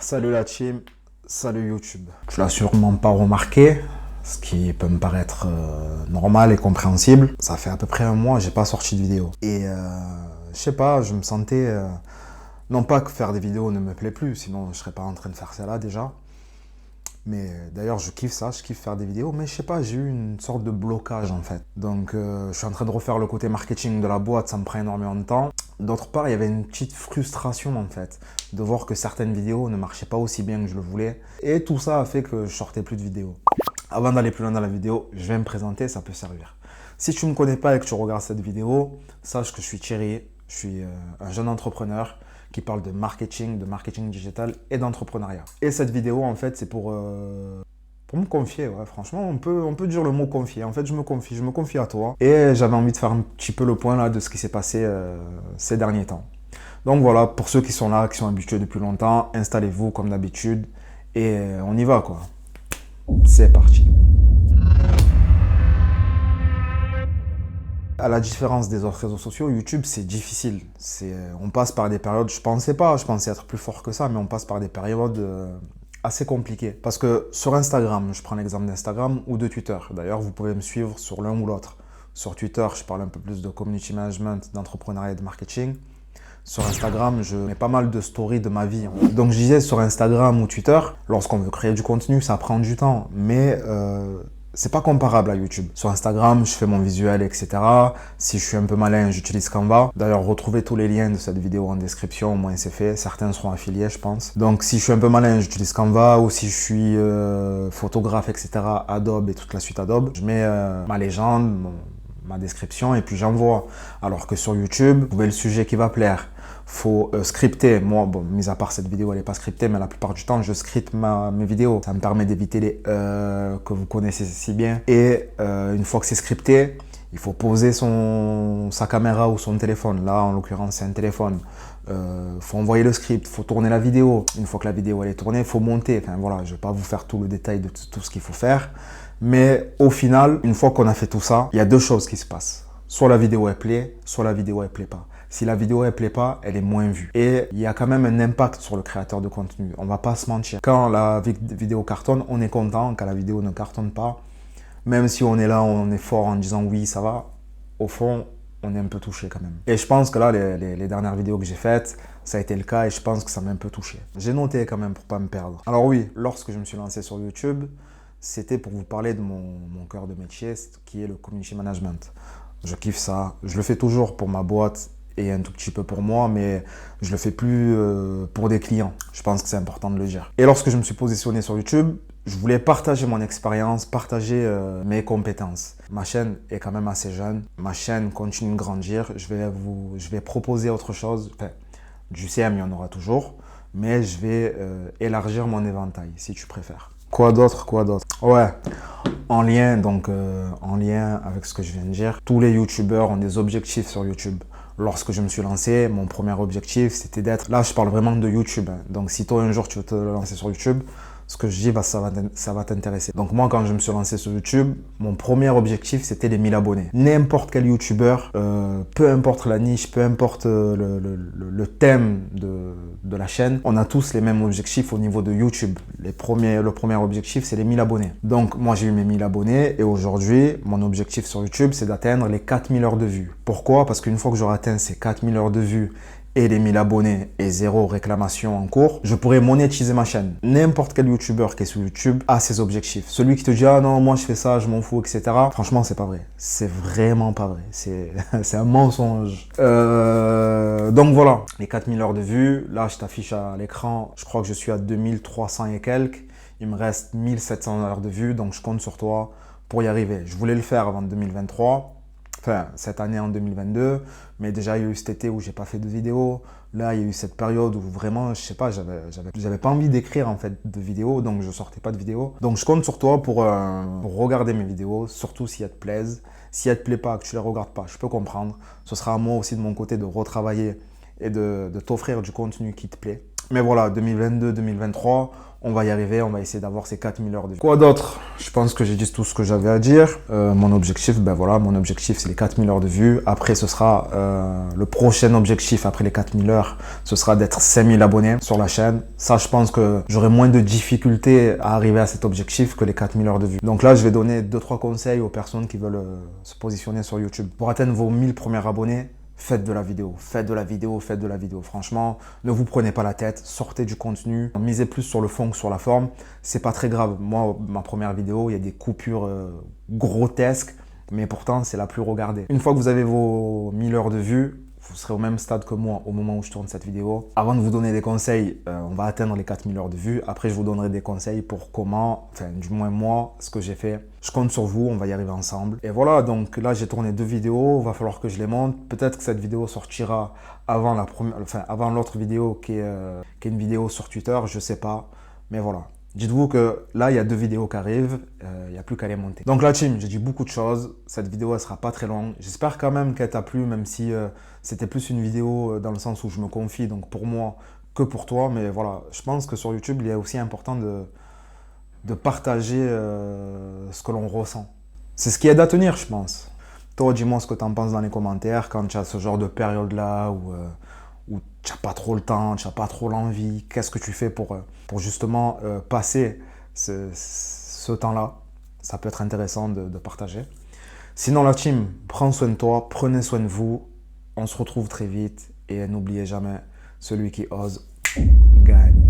Salut la team, salut YouTube. Tu l'as sûrement pas remarqué, ce qui peut me paraître normal et compréhensible. Ça fait à peu près un mois, j'ai pas sorti de vidéo. Et je sais pas, je me sentais... non pas que faire des vidéos ne me plaît plus, sinon je serais pas en train de faire ça là déjà. Mais d'ailleurs, je kiffe ça, je kiffe faire des vidéos, mais je sais pas, j'ai eu une sorte de blocage en fait. Donc, je suis en train de refaire le côté marketing de la boîte, ça me prend énormément de temps. D'autre part, il y avait une petite frustration en fait, de voir que certaines vidéos ne marchaient pas aussi bien que je le voulais. Et tout ça a fait que je sortais plus de vidéos. Avant d'aller plus loin dans la vidéo, je vais me présenter, ça peut servir. Si tu ne me connais pas et que tu regardes cette vidéo, sache que je suis Thierry, je suis un jeune entrepreneur qui parle de marketing digital et d'entrepreneuriat. Et cette vidéo, en fait, c'est pour me confier. Ouais. Franchement, on peut dire le mot confier. En fait, je me confie à toi. Et j'avais envie de faire un petit peu le point là de ce qui s'est passé ces derniers temps. Donc voilà, pour ceux qui sont là, qui sont habitués depuis longtemps, installez-vous comme d'habitude et on y va quoi. C'est parti. À la différence des autres réseaux sociaux, YouTube c'est difficile. On passe par des périodes, je pensais être plus fort que ça, mais on passe par des périodes assez compliquées. Parce que sur Instagram, je prends l'exemple d'Instagram ou de Twitter. D'ailleurs, vous pouvez me suivre sur l'un ou l'autre. Sur Twitter, je parle un peu plus de community management, d'entrepreneuriat et de marketing. Sur Instagram, je mets pas mal de stories de ma vie. Donc je disais sur Instagram ou Twitter, lorsqu'on veut créer du contenu, ça prend du temps. Mais c'est pas comparable à YouTube. Sur Instagram, je fais mon visuel, etc. Si je suis un peu malin, j'utilise Canva. D'ailleurs, retrouvez tous les liens de cette vidéo en description, au moins c'est fait. Certains seront affiliés, je pense. Donc, si je suis un peu malin, j'utilise Canva. Ou si je suis photographe, etc. Adobe et toute la suite Adobe. Je mets ma légende, ma description et puis j'envoie. Alors que sur YouTube, vous trouvez le sujet qui va plaire. Faut scripter. Moi, bon, mis à part cette vidéo, elle n'est pas scriptée, mais la plupart du temps, je scripte mes vidéos. Ça me permet d'éviter les que vous connaissez si bien. Et une fois que c'est scripté, il faut poser sa caméra ou son téléphone. Là, en l'occurrence, c'est un téléphone. Faut envoyer le script, faut tourner la vidéo. Une fois que la vidéo elle est tournée, il faut monter. Enfin voilà, je ne vais pas vous faire tout le détail de tout ce qu'il faut faire. Mais au final, une fois qu'on a fait tout ça, il y a deux choses qui se passent. Soit la vidéo elle plaît, soit la vidéo elle plaît pas. Si la vidéo elle plaît pas, elle est moins vue. Et il y a quand même un impact sur le créateur de contenu. On va pas se mentir. Quand la vidéo cartonne, on est content. Quand la vidéo ne cartonne pas, même si on est là, on est fort en disant oui, ça va, au fond, on est un peu touché quand même. Et je pense que là, les dernières vidéos que j'ai faites, ça a été le cas et je pense que ça m'a un peu touché. J'ai noté quand même pour pas me perdre. Alors oui, lorsque je me suis lancé sur YouTube, c'était pour vous parler de mon cœur de métier, qui est le community management. Je kiffe ça. Je le fais toujours pour ma boîte et un tout petit peu pour moi, mais je le fais plus pour des clients. Je pense que c'est important de le dire. Et lorsque je me suis positionné sur YouTube, je voulais partager mon expérience, partager mes compétences. Ma chaîne est quand même assez jeune. Ma chaîne continue de grandir. Je vais proposer autre chose. Enfin, du CM, il y en aura toujours, mais je vais élargir mon éventail, si tu préfères. Quoi d'autre? Ouais, en lien avec ce que je viens de dire, tous les youtubeurs ont des objectifs sur YouTube. Lorsque je me suis lancé, mon premier objectif, c'était d'être... Là, je parle vraiment de YouTube. Hein. Donc, si toi, un jour, tu veux te lancer sur YouTube, ce que je dis, bah, ça va t'intéresser. Donc, moi, quand je me suis lancé sur YouTube, mon premier objectif, c'était les 1000 abonnés. N'importe quel youtubeur, peu importe la niche, peu importe le thème de la chaîne, on a tous les mêmes objectifs au niveau de YouTube. Le premier objectif, c'est les 1000 abonnés. Donc, moi, j'ai eu mes 1000 abonnés et aujourd'hui, mon objectif sur YouTube, c'est d'atteindre les 4000 heures de vues. Pourquoi? Parce qu'une fois que j'aurai atteint ces 4000 heures de vues et les 1000 abonnés et 0 réclamation en cours, je pourrais monétiser ma chaîne. N'importe quel youtubeur qui est sur YouTube a ses objectifs. Celui qui te dit « Ah non, moi je fais ça, je m'en fous, etc. » Franchement, c'est pas vrai. C'est vraiment pas vrai. C'est un mensonge. Donc voilà, les 4000 heures de vues. Là, je t'affiche à l'écran. Je crois que je suis à 2300 et quelques. Il me reste 1700 heures de vues, donc je compte sur toi pour y arriver. Je voulais le faire avant 2023. Enfin, cette année en 2022, mais déjà il y a eu cet été où j'ai pas fait de vidéo. Là, il y a eu cette période où vraiment, je sais pas, j'avais pas envie d'écrire en fait de vidéos, donc je sortais pas de vidéos. Donc je compte sur toi pour regarder mes vidéos, surtout si elles te plaisent. Si elles te plaisent pas, que tu les regardes pas, je peux comprendre. Ce sera à moi aussi de mon côté de retravailler et de t'offrir du contenu qui te plaît. Mais voilà, 2022-2023, on va y arriver, on va essayer d'avoir ces 4000 heures de vues. Quoi d'autre? Je pense que j'ai dit tout ce que j'avais à dire. Mon objectif, ben voilà, mon objectif c'est les 4000 heures de vues. Après, ce sera le prochain objectif après les 4000 heures, ce sera d'être 5000 abonnés sur la chaîne. Ça, je pense que j'aurai moins de difficultés à arriver à cet objectif que les 4000 heures de vues. Donc là, je vais donner 2-3 conseils aux personnes qui veulent se positionner sur YouTube. Pour atteindre vos 1000 premiers abonnés, faites de la vidéo, faites de la vidéo, faites de la vidéo. Franchement, ne vous prenez pas la tête, sortez du contenu, misez plus sur le fond que sur la forme. C'est pas très grave. Moi, ma première vidéo, il y a des coupures grotesques, mais pourtant, c'est la plus regardée. Une fois que vous avez vos 1000 heures de vues, vous serez au même stade que moi au moment où je tourne cette vidéo. Avant de vous donner des conseils, on va atteindre les 4000 heures de vues. Après, je vous donnerai des conseils pour comment, enfin, du moins moi, ce que j'ai fait. Je compte sur vous, on va y arriver ensemble. Et voilà, donc là, j'ai tourné 2 vidéos. Il va falloir que je les monte. Peut-être que cette vidéo sortira avant la première, enfin, avant l'autre vidéo qui est une vidéo sur Twitter. Je sais pas. Mais voilà. Dites-vous que là, il y a 2 vidéos qui arrivent, il n'y a plus qu'à les monter. Donc la team, j'ai dit beaucoup de choses. Cette vidéo, elle sera pas très longue. J'espère quand même qu'elle t'a plu, même si c'était plus une vidéo dans le sens où je me confie, donc pour moi que pour toi. Mais voilà, je pense que sur YouTube, il est aussi important de partager ce que l'on ressent. C'est ce qui aide à tenir, je pense. Toi, dis-moi ce que tu en penses dans les commentaires quand tu as ce genre de période-là où tu n'as pas trop le temps, tu n'as pas trop l'envie. Qu'est-ce que tu fais pour justement passer ce temps-là? Ça peut être intéressant de partager. Sinon, la team, prends soin de toi, prenez soin de vous. On se retrouve très vite et n'oubliez jamais, celui qui ose gagne.